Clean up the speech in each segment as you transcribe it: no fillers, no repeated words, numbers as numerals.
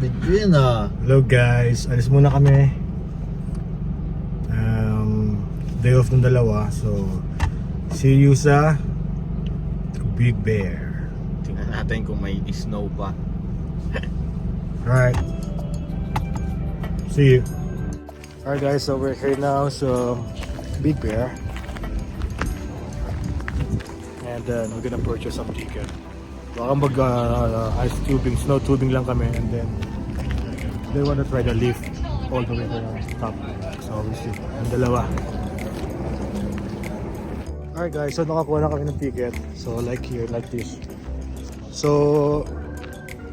Lapit ko yun ah. Hello guys, alis muna kami. Day off ng dalawa. So, see you sa Big Bear. Tingnan natin kung may snow pa. Alright. See you. Alright guys, so we're here now sa Big Bear. And then we're gonna purchase some ticket. Baka mag ice tubing, snow tubing lang kami. And then they wanna try the lift all the way to the top. So we'll see. Ang dalawa. Alright guys, so nakakuha na kami ng ticket. So like here, like this. So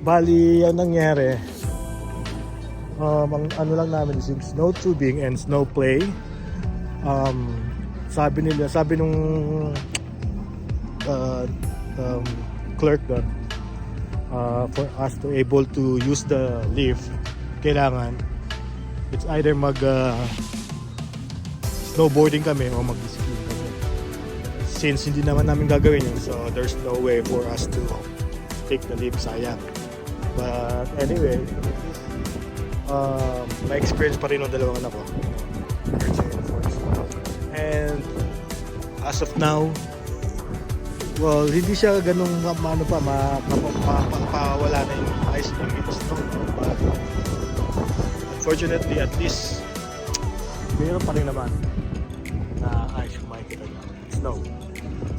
bali ang nangyari, ang ano lang namin is yung snow tubing and snow play. Sabi nung clerk doon, for us to able to use the lift, kailangan it's either mag snowboarding kami o mag-ski kami. Since hindi naman namin gagawin yun, so there's no way for us to take the lift, sayang. But anyway, may experience pa rin ng dalawang anak ko, and as of now, well, hindi siya ganung ano pa, mapawala na yung ice ng snow. But unfortunately, at least mayroon pa rin naman na ice yung makikita niya, snow.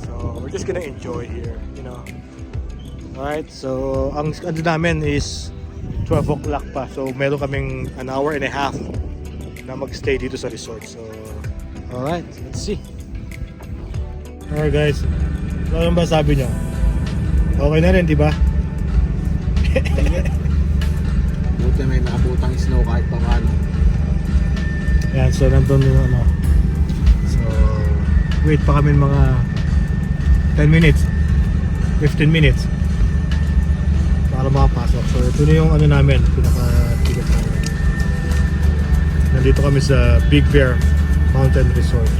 So we're just gonna enjoy here, you know. Alright, so ang ano namin is 12 o'clock pa. So meron kaming an hour and a half na mag-stay dito sa resort. So alright, let's see. Alright guys, ano ba sabi niyo? Okay na rin, di ba? Buti may nakabutang snow kahit pa paano. Yan, so nandun yung ano. So wait pa kami mga 10 minutes 15 minutes para makapasok. So ito na yung ano namin, pinaka-ticket namin. Nandito kami sa Big Bear Mountain Resort.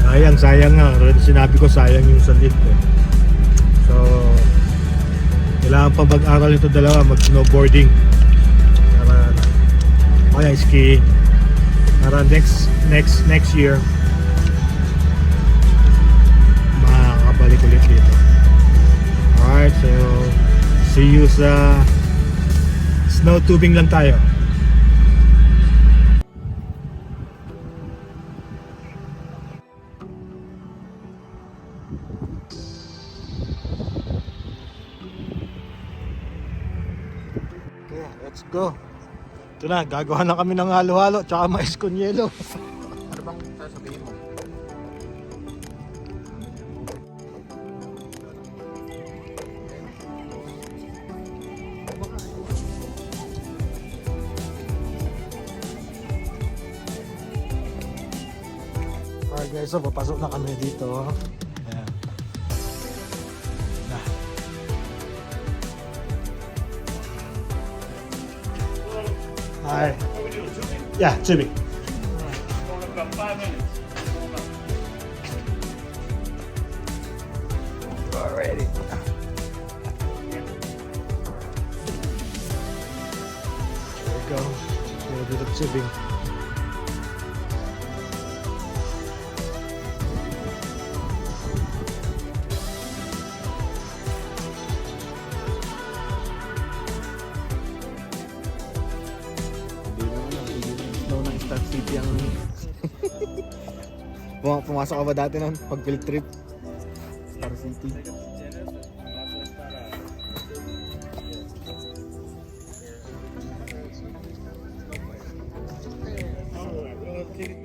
Sayang nga. Sinabi ko sayang yung sa lift eh. So kailangan pa mag-aral ito dalawa, mag-snowboarding para kaya skiing para next year makakabalik ulit dito. Alright, so see you sa snow tubing lang tayo. Okay, let's go. Ito na, gagawa na kami ng halo-halo tsaka mais con yelo. Ano bang sasabihin mo? Alright guys, so papasok na kami dito. Ayan. Na. Hi. Yeah, tubing. About 5 minutes. Alrighty. There we go. We'll do the tubing. Snow ng Star City ang... Pumasok ka ba dati nun? Pag field trip? Star City.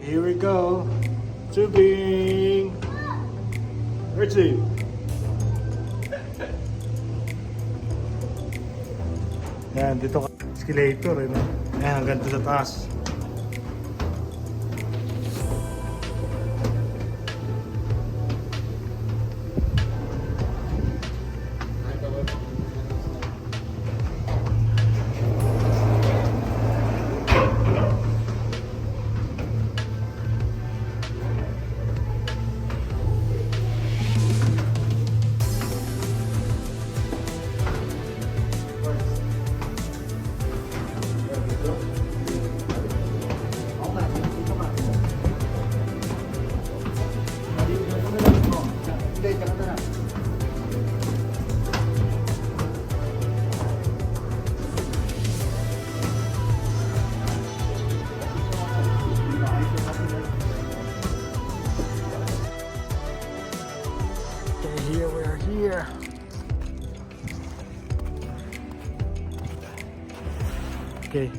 Here we go. Tubing. Richie. Yan, dito ka. Escalator, eh, no? Yan, hanggang doon sa taas. Okay.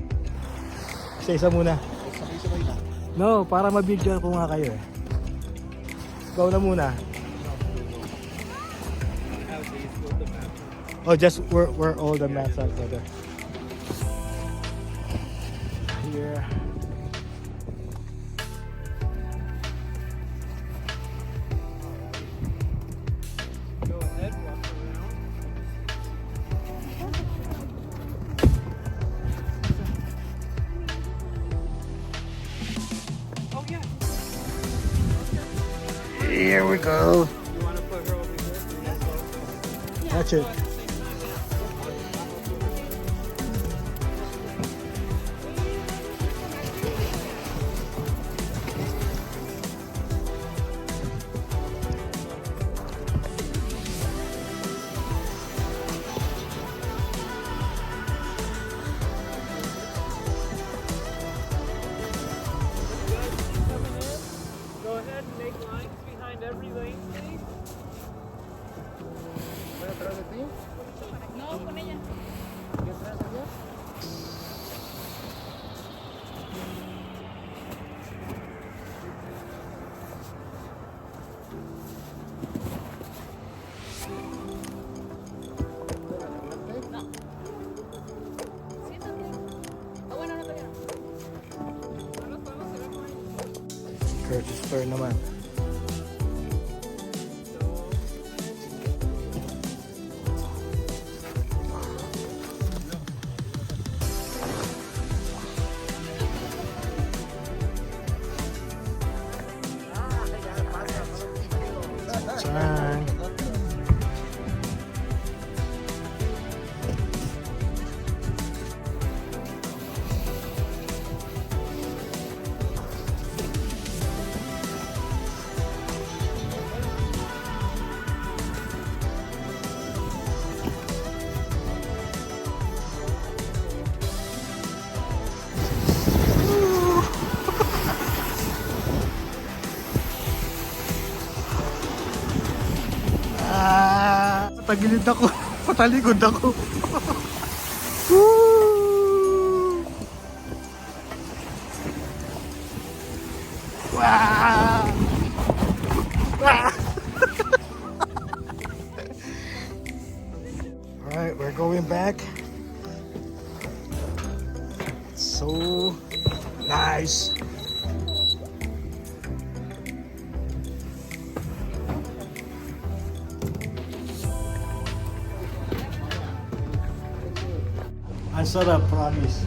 Isa-isa muna. Sabay-sabay na. No, para mabigyan ko nga kayo eh. Ikaw na muna. Oh, just where all the mats are brother. Here. Go ahead, walk around. Oh yeah. Here we go. You want to put her over here? That's it. Go ahead and make lines behind every lane, please. No, con ella. Siéntate. Ah, bueno, no todavía no. No nos podemos tirar por ahí. Curtis turn naman. Diyan. Patagilid ako. Patalikod ako. Woo! Wow! Wow! Alright, we're going back. So nice. Ang sarap, promise.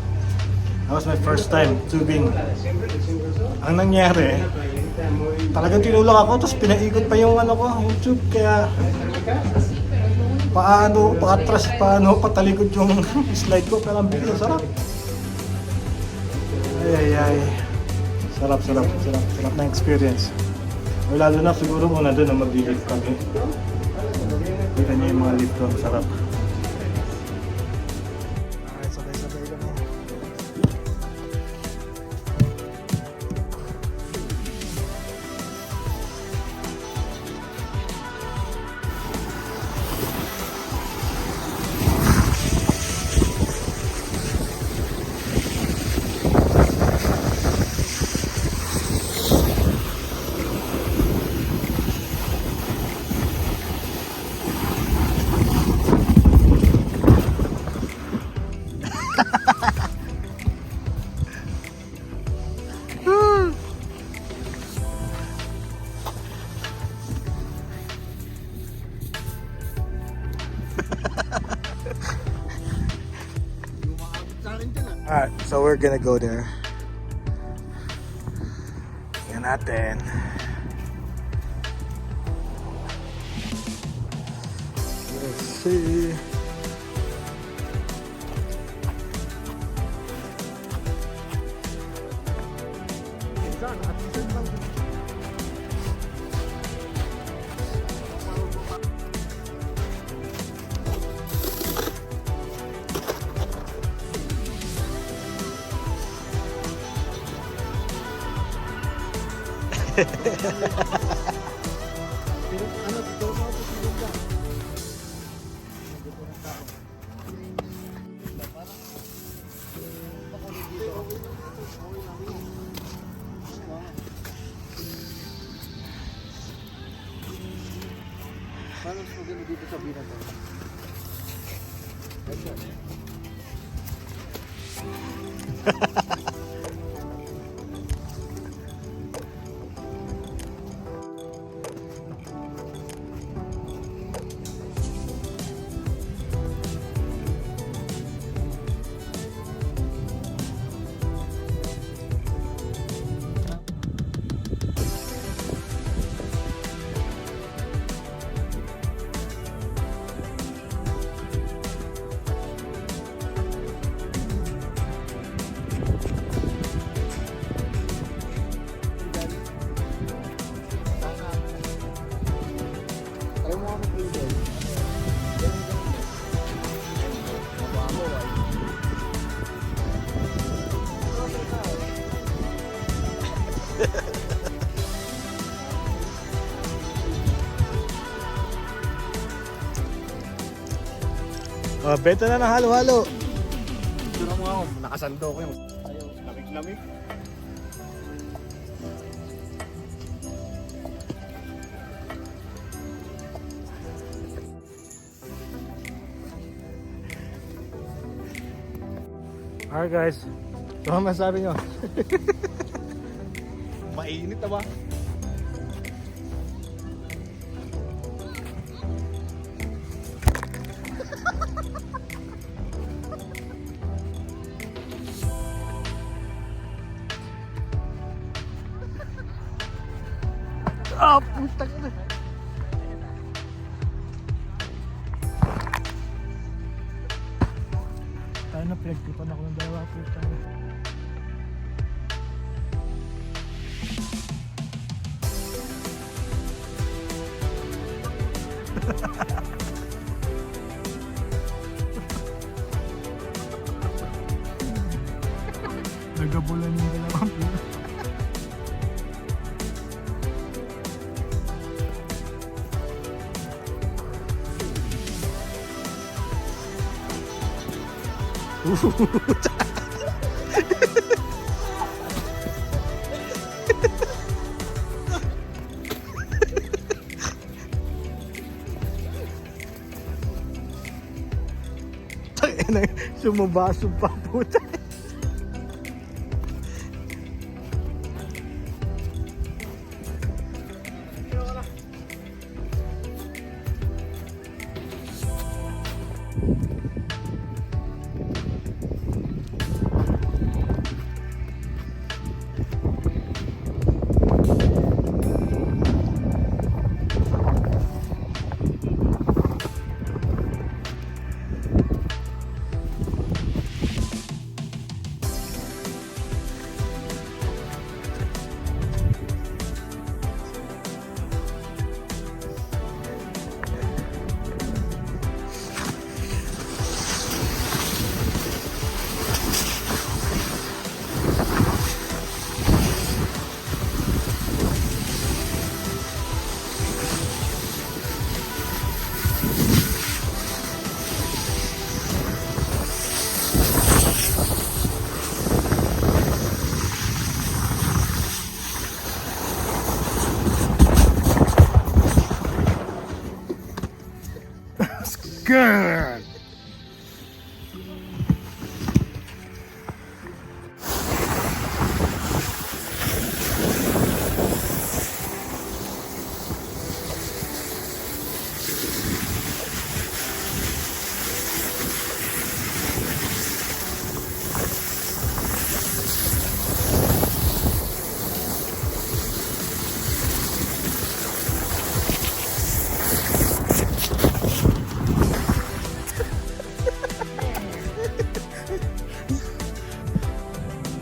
That was my first time tubing. Ang nangyari, talagang tinulak ako, tapos pinaikot pa yung ano ko, yung tube, kaya paatras, patalikod yung slide ko, pero ang bilis, sarap. Ay. Sarap na experience. O lalo na siguro muna doon na mag-lift kami. Kita niyo yung mga lift doon, sarap. Sabay-sabay kami. Alright, so we're gonna go there. Tingnan natin. Let's see. Paano mas maganda dito sa binatay? Try mo kami twinkle. Mabamo ay. Benta na ng halo-halo. Dura mo ako, nakasando ko yung Lamig-lamig. Alright guys, so ano masabi nyo? Mainit na ba? Ah, puta ka na. Tayo na pinagtipan ako ng dalawa puta. Nagabulan yung dalawang puta. Sumabaso pa puta. Good.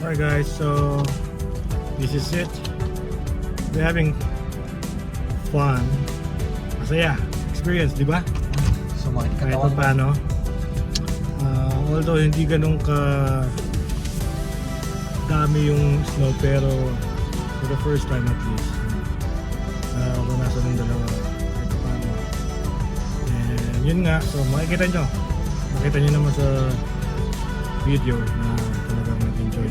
Alright guys, so this is it. We're having fun. Masaya. Experience, di ba? sumakit Kahit pa paano. Although hindi ganun ka dami yung snow, pero for the first time at least nasa ng dalawa kahit pa paano. And yun nga, so makikita nyo naman sa video na talagang nag-enjoy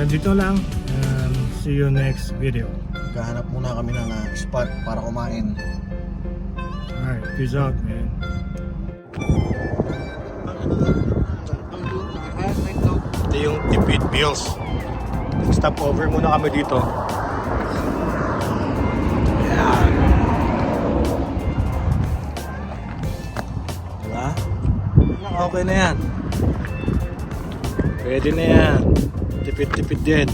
hanggang dito lang. And see you next video. Kahanap muna kami ng spot para kumain. Alright, peace out, man. Ito yung Tipid Meals. Stop over muna kami dito. Ayan. Diba? Okay na yan. Pwede na yan. Tipid-tipid din.